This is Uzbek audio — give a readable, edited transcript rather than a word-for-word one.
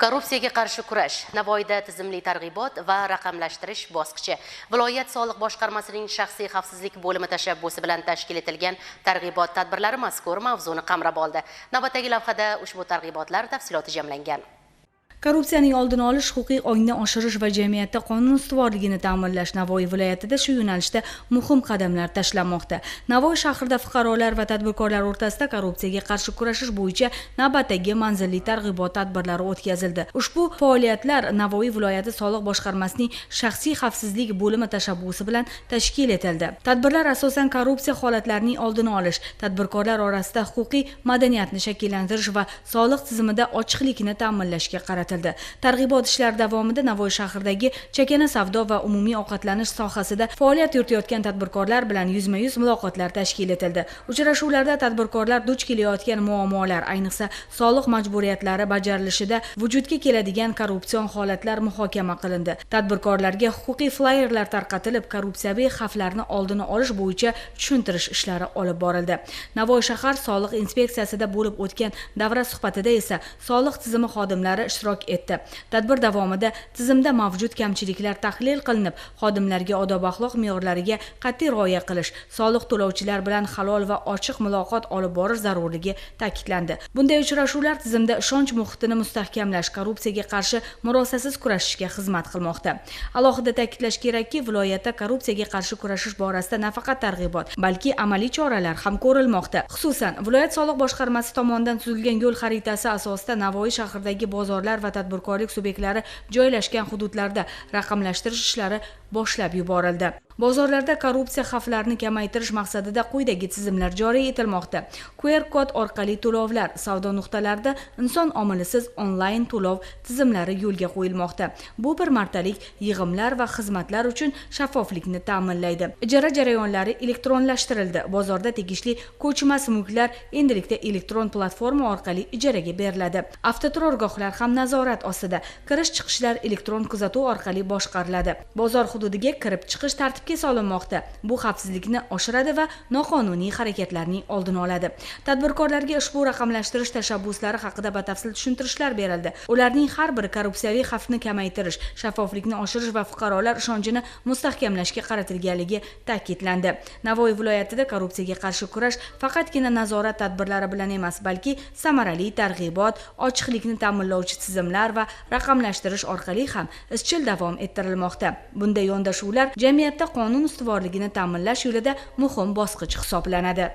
Korrupsiyaga qarshi kurash, Navoiyda tizimli targ'ibot va raqamlashtirish bosqichi. Viloyat soliq boshqarmasining shaxsiy xavfsizlik bo'limi tashabbusi bilan tashkil etilgan targ'ibot tadbirlari mazkur mavzuni qamrab oldi. Navbatdagi lavhada ushbu targ'ibotlar tafsiloti jamlangan. Korrupsiyaning oldini olish, huquqiy ongni oshirish va jamiyatda qonun ustuvorligini ta'minlash Navoiy viloyatida shu yo'nalishda muhim qadamlar tashlanmoqda. Navoiy shahrida fuqarolar va tadbirkorlar o'rtasida korrupsiyaga qarshi kurashish bo'yicha navbatdagi manzilli targ'ibot tadbirlari o'tkazildi. Ushbu faoliyatlar Navoiy viloyati soliq boshqarmasining shaxsiy xavfsizlik bo'limi tashabbusi bilan tashkil etildi. Tadbirlar asosan korrupsiya holatlarining oldini olish, tadbirkorlar orasida huquqiy madaniyatni shakllantirish va soliq tizimida ochiqlikni ta'minlashga qaratildi. Targ'ibot ishlari davomida Navoiy shahridagi chakana savdo va umumiy ovqatlanish sohasida faoliyat yuritayotgan tadbirkorlar bilan yuzma-yuz muloqotlar tashkil etildi. Uchrashuvlarda tadbirkorlar duch kelayotgan muammolar, ayniqsa soliq majburiyatlari bajarilishida vujudga keladigan korrupsion holatlar muhokama qilindi. Tadbirkorlarga huquqiy flayerlar tarqatilib, korrupsiyaviy xavflarni oldini olish bo'yicha tushuntirish ishlari olib borildi. Navoiy shahar soliq inspeksiyasida bo'lib o'tgan davra suhbatida esa soliq tizimi xodimlari ishtirok etdi. Tadbir davomida tizimda mavjud kamchiliklar tahlil qilinib, xodimlarga odob-axloq me'yorlariga qat'iy rioya qilish, soliq to'lovchilar bilan halol va ochiq muloqot olib borish zarurligi ta'kidlandi. Bunday uchrashuvlar tizimda ishonch muhitini mustahkamlash, korrupsiyaga qarshi murosasiz kurashishga xizmat qilmoqda. Alohida ta'kidlash kerakki, viloyatda korrupsiyaga qarshi kurashish borasida nafaqat targ'ibot, balki amaliy choralar ham ko'rilmoqda. Xususan, viloyat soliq boshqarmasi tomonidan tuzilgan yo'l xaritasi asosida Navoiy shahridagi bozorlar va tadbirkorlik subyektlari joylashgan hududlarda raqamlashtirish ishlari boshlab yuborildi. Bozorlarda korrupsiya xavflarini kamaytirish maqsadida quyidagi tizimlar joriy etilmoqda. QR kod orqali to'lovlar, savdo nuqtalarida inson omilisiz onlayn to'lov tizimlari yo'lga qo'yilmoqda. Bu bir martalik yig'imlar va xizmatlar uchun shaffoflikni ta'minlaydi. Ijara jarayonlari elektronlashtirildi. Bozorda tegishli ko'chmas mulklar endilikda elektron platforma orqali ijaraga beriladi. Avtoturargohlar ham nazorat ostida. Kirish-chiqishlar elektron kuzatuv orqali boshqariladi. Bozor hududiga kirib chiqish tartibga solinmoqda. Bu xavfsizlikni oshiradi va noqonuniy harakatlarning oldini oladi. Tadbirkorlarga ushbu raqamlashtirish tashabbuslari haqida batafsil tushuntirishlar berildi. Ularning har biri korrupsiyaviy xavfni kamaytirish, shaffoflikni oshirish va fuqarolar ishonchini mustahkamlashga qaratilganligi ta'kidlandi. Navoiy viloyatida korrupsiyaga qarshi kurash faqatgina nazorat tadbirlari bilan emas, balki samarali targ'ibot, ochiqlikni ta'minlovchi tizimlar va raqamlashtirish orqali ham izchil davom ettirilmoqda. Bunday yondashuvlar jamiyatda qonun ustuvorligini ta'minlash yo'lida muhim bosqich hisoblanadi.